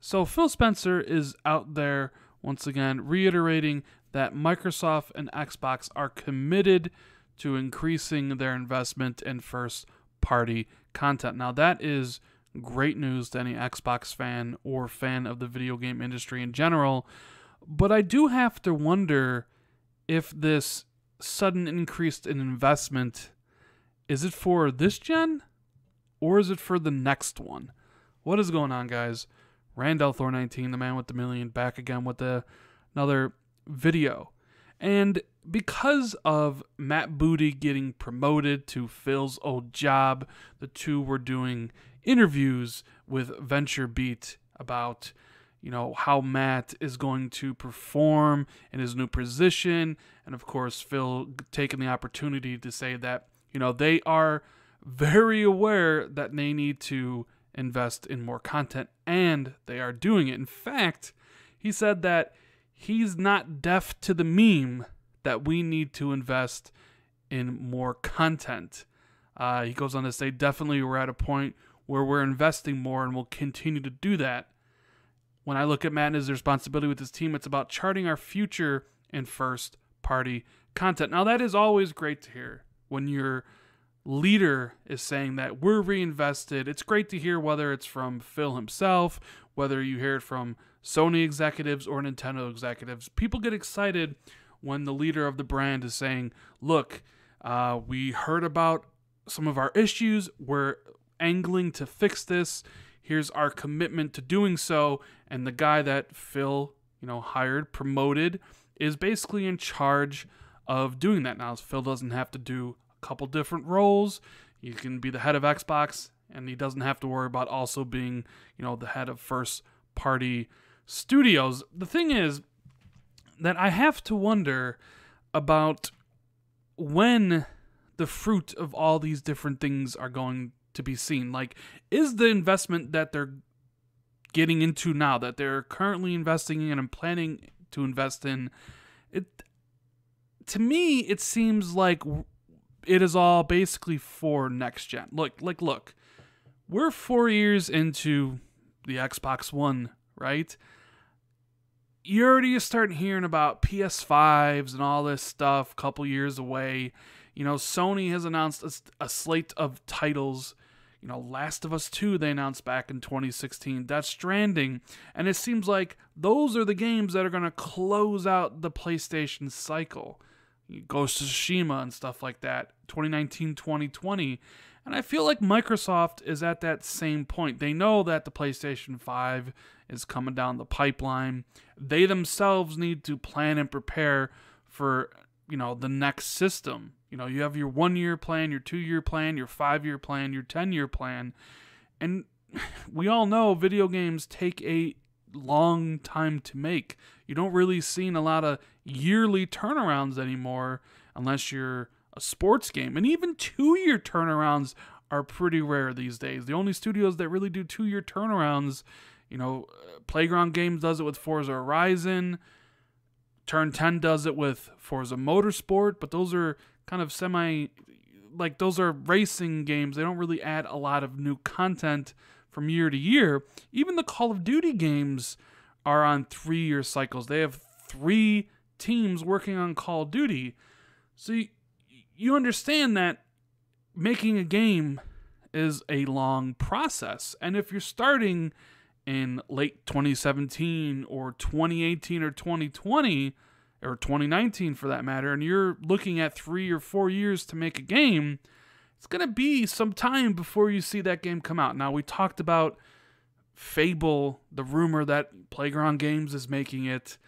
So Phil Spencer is out there once again reiterating that Microsoft and Xbox are committed to increasing their investment in first-party content. Now that is great news to any Xbox fan or fan of the video game industry in general, but I do have to wonder if this sudden increase in investment, is it for this gen or is it for the next one? What is going on, guys? Randall Thor 19, the man with the million, back again with another video. And because of Matt Booty getting promoted to Phil's old job, the two were doing interviews with VentureBeat about, how Matt is going to perform in his new position. And of course, Phil taking the opportunity to say that, they are very aware that they need to invest in more content, and they are doing it. In fact, he said that he's not deaf to the meme that we need to invest in more content. He goes on to say, definitely we're at a point where we're investing more and we'll continue to do that. When I look at Matt and his responsibility with his team, it's about charting our future in first-party content. Now, that is always great to hear when your leader is saying that we're reinvested. It's great to hear, whether it's from Phil himself, whether you hear it from Sony executives or Nintendo executives. People get excited when the leader of the brand is saying, look, we heard about some of our issues. We're angling to fix this. Here's our commitment to doing so. And the guy that Phil, hired, promoted, is basically in charge of doing that. Now, Phil doesn't have to do a couple different roles. He can be the head of Xbox, and he doesn't have to worry about also being, the head of first-party studios. The thing is that I have to wonder about when the fruit of all these different things are going to be seen. Like, is the investment that they're getting into now, that they're currently investing in and planning to invest in, to me, it seems like it is all basically for next gen. Look, we're 4 years into the Xbox One, right? You already start hearing about PS5s and all this stuff a couple years away. Sony has announced a slate of titles. Last of Us 2 they announced back in 2016. Death Stranding. And it seems like those are the games that are going to close out the PlayStation cycle. Ghost of Tsushima and stuff like that. 2019, 2020. And I feel like Microsoft is at that same point. They know that the PlayStation 5 is coming down the pipeline. They themselves need to plan and prepare for, the next system. You have your 1-year plan, your 2-year plan, your 5-year plan, your 10-year plan. And we all know video games take a long time to make. You don't really see a lot of yearly turnarounds anymore unless you're a sports game. And even 2-year turnarounds are pretty rare these days. The only studios that really do 2-year turnarounds, Playground Games does it with Forza Horizon. Turn 10 does it with Forza Motorsport, but those are kind of those are racing games. They don't really add a lot of new content from year to year. Even the Call of Duty games are on 3-year cycles. They have 3 teams working on Call of Duty. So you understand that making a game is a long process. And if you're starting in late 2017 or 2018 or 2020 or 2019 for that matter, and you're looking at 3 or 4 years to make a game, it's going to be some time before you see that game come out. Now, we talked about Fable, the rumor that Playground Games is making it.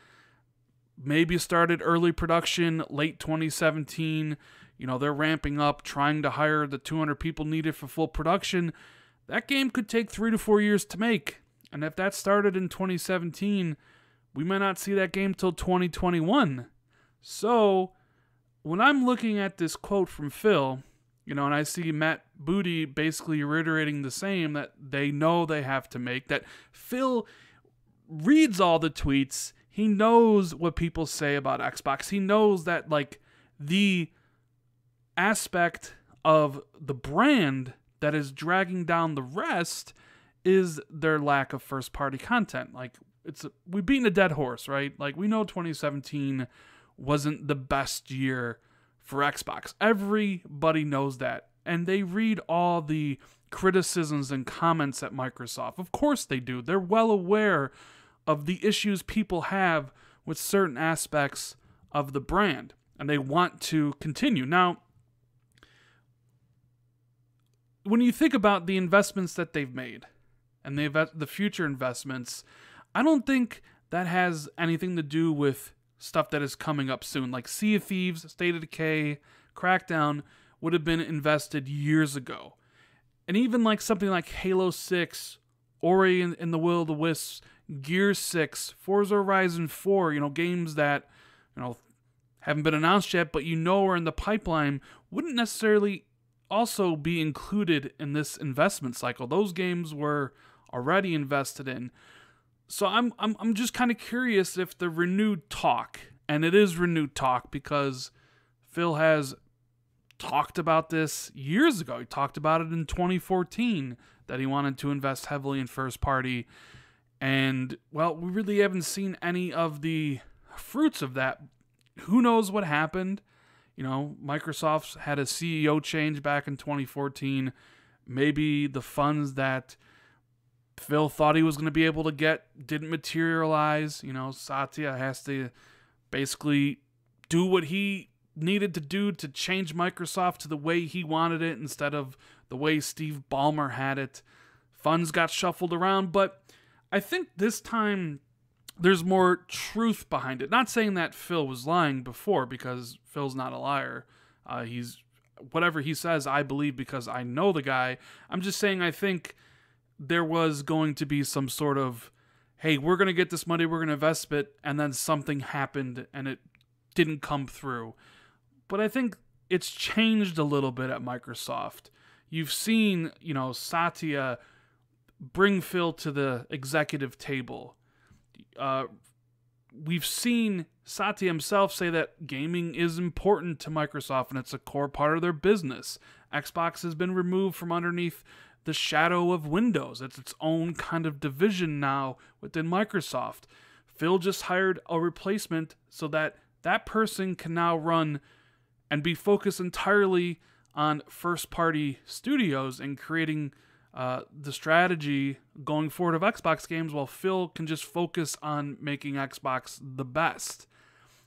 Maybe started early production, late 2017. They're ramping up, trying to hire the 200 people needed for full production. That game could take 3 to 4 years to make. And if that started in 2017, we might not see that game till 2021. So, when I'm looking at this quote from Phil, and I see Matt Booty basically reiterating the same, that they know they have to make, that Phil reads all the tweets, he knows what people say about Xbox, he knows that, the aspect of the brand that is dragging down the rest is their lack of first-party content. Like, we've beaten a dead horse, right? Like, we know 2017 wasn't the best year for Xbox. Everybody knows that. And they read all the criticisms and comments at Microsoft. Of course they do. They're well aware of the issues people have with certain aspects of the brand. And they want to continue. Now, when you think about the investments that they've made and the future investments, I don't think that has anything to do with stuff that is coming up soon. Like Sea of Thieves, State of Decay, Crackdown would have been invested years ago. And even like something like Halo 6, Ori and the Will of the Wisps, Gears 6, Forza Horizon 4, games that, haven't been announced yet, but are in the pipeline, wouldn't necessarily also be included in this investment cycle. Those games were already invested in. So I'm just kind of curious if the renewed talk, and it is renewed talk because Phil has talked about this years ago. He talked about it in 2014 that he wanted to invest heavily in first party. And, well, we really haven't seen any of the fruits of that. Who knows what happened? Microsoft's had a CEO change back in 2014. Maybe the funds that Phil thought he was going to be able to get didn't materialize. Satya has to basically do what he needed to do to change Microsoft to the way he wanted it instead of the way Steve Ballmer had it. Funds got shuffled around, but I think this time there's more truth behind it. Not saying that Phil was lying before, because Phil's not a liar. Whatever he says, I believe because I know the guy. I'm just saying I think there was going to be some sort of, hey, we're going to get this money, we're going to invest it, and then something happened and it didn't come through. But I think it's changed a little bit at Microsoft. You've seen, Satya bring Phil to the executive table. We've seen Satya himself say that gaming is important to Microsoft and it's a core part of their business. Xbox has been removed from underneath the shadow of Windows. It's its own kind of division now within Microsoft. Phil just hired a replacement so that that person can now run and be focused entirely on first-party studios and creating the strategy going forward of Xbox games, while Phil can just focus on making Xbox the best.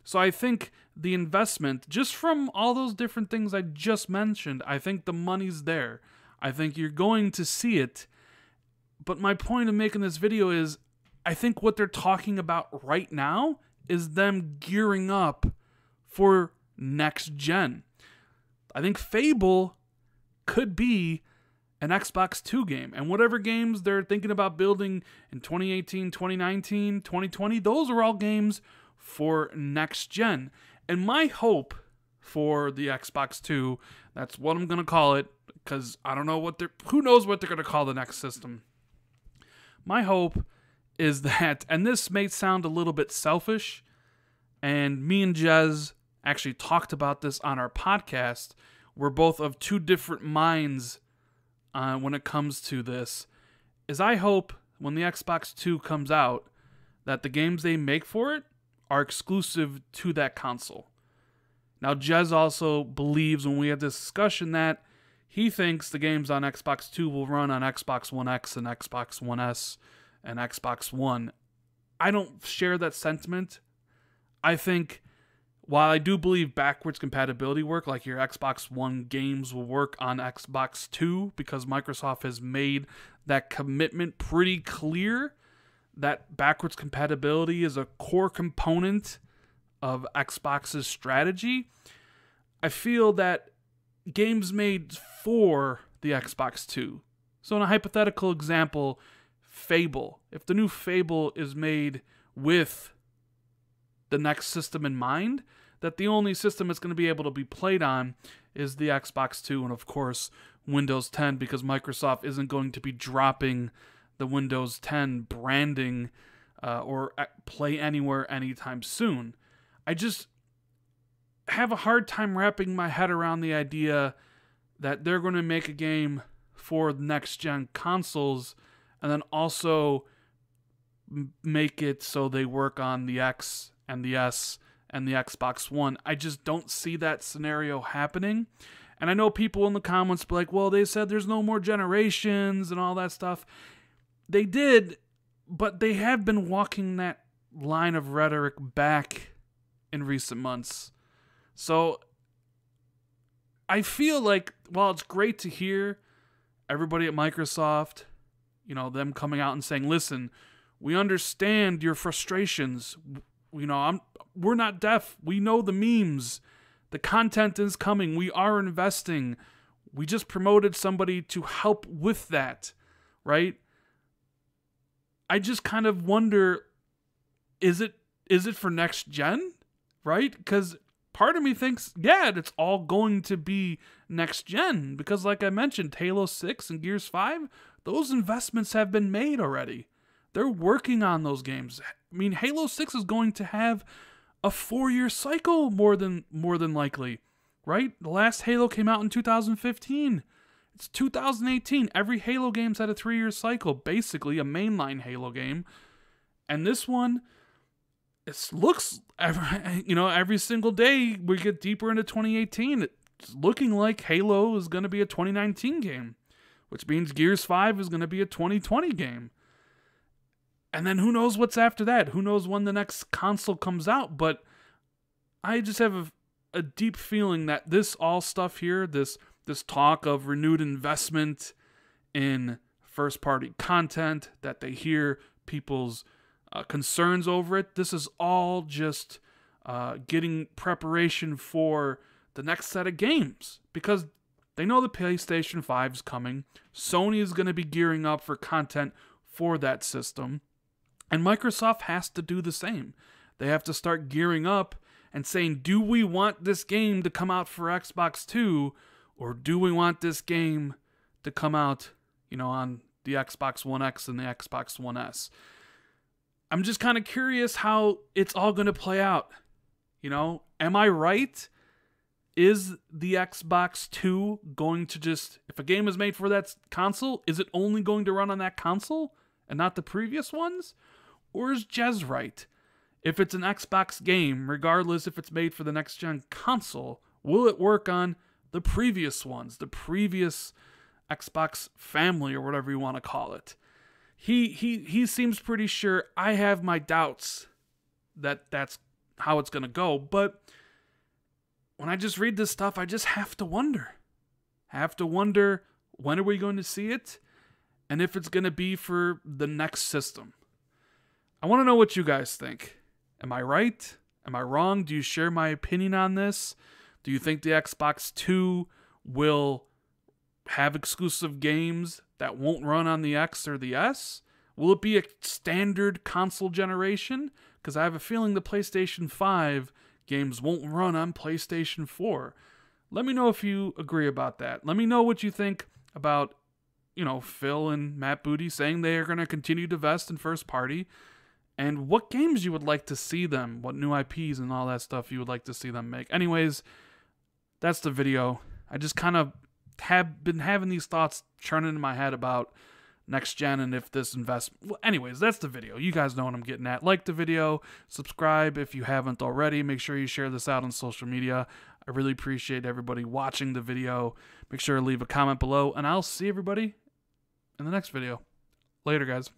So I think the investment, just from all those different things I just mentioned, I think the money's there. I think you're going to see it. But my point of making this video is, I think what they're talking about right now is them gearing up for next gen. I think Fable could be an Xbox 2 game. And whatever games they're thinking about building in 2018, 2019, 2020, those are all games for next gen. And my hope for the Xbox 2, that's what I'm going to call it, because I don't know who knows what they're going to call the next system. My hope is that, and this may sound a little bit selfish, and me and Jez actually talked about this on our podcast. We're both of two different minds when it comes to this, is I hope when the Xbox 2 comes out that the games they make for it are exclusive to that console. Now, Jez also believes, when we had this discussion, that he thinks the games on Xbox 2 will run on Xbox One X and Xbox One S and Xbox One. I don't share that sentiment. I think, while I do believe backwards compatibility work, like your Xbox One games will work on Xbox 2, because Microsoft has made that commitment pretty clear that backwards compatibility is a core component of Xbox's strategy. I feel that games made for the Xbox 2. So in a hypothetical example, Fable. If the new Fable is made with the next system in mind, that the only system it's going to be able to be played on is the Xbox 2 and, of course, Windows 10, because Microsoft isn't going to be dropping the Windows 10 branding or Play Anywhere anytime soon. I just have a hard time wrapping my head around the idea that they're going to make a game for next-gen consoles and then also make it so they work on the X and the S and the Xbox One. I just don't see that scenario happening. And I know people in the comments be like, well, they said there's no more generations and all that stuff. They did, but they have been walking that line of rhetoric back in recent months. So I feel like, while it's great to hear everybody at Microsoft, them coming out and saying, listen, we understand your frustrations. We're not deaf. We know the memes. The content is coming. We are investing. We just promoted somebody to help with that, right? I just kind of wonder, is it for next gen, right? Because part of me thinks, yeah, it's all going to be next gen. Because like I mentioned, Halo 6 and Gears 5, those investments have been made already. They're working on those games. I mean, Halo 6 is going to have a 4-year cycle more than likely, right? The last Halo came out in 2015. It's 2018. Every Halo game's had a 3-year cycle, basically a mainline Halo game. And this one, it looks, every single day we get deeper into 2018. It's looking like Halo is going to be a 2019 game, which means Gears 5 is going to be a 2020 game. And then who knows what's after that? Who knows when the next console comes out? But I just have a deep feeling that this all stuff here, this talk of renewed investment in first-party content, that they hear people's concerns over it, this is all just getting preparation for the next set of games. Because they know the PlayStation 5's coming. Sony is going to be gearing up for content for that system. And Microsoft has to do the same. They have to start gearing up and saying, do we want this game to come out for Xbox 2, or do we want this game to come out, on the Xbox One X and the Xbox One S? I'm just kind of curious how it's all going to play out. Am I right? Is the Xbox 2 going to just, if a game is made for that console, is it only going to run on that console and not the previous ones? Or is Jez right? If it's an Xbox game, regardless if it's made for the next gen console, will it work on the previous ones, the previous Xbox family, or whatever you want to call it? He seems pretty sure. I have my doubts that that's how it's going to go, but when I just read this stuff, I just have to wonder. When are we going to see it? And if it's going to be for the next system. I want to know what you guys think. Am I right? Am I wrong? Do you share my opinion on this? Do you think the Xbox 2 will have exclusive games that won't run on the X or the S? Will it be a standard console generation? Because I have a feeling the PlayStation 5 games won't run on PlayStation 4. Let me know if you agree about that. Let me know what you think about, Phil and Matt Booty saying they are going to continue to invest in first party, and what games you would like to see them, what new IPs and all that stuff you would like to see them make. Anyways, that's the video. I just kind of have been having these thoughts churning in my head about next gen and if this investment. Well, anyways, that's the video. You guys know what I'm getting at. Like the video, subscribe if you haven't already. Make sure you share this out on social media. I really appreciate everybody watching the video. Make sure to leave a comment below, and I'll see everybody in the next video. Later, guys.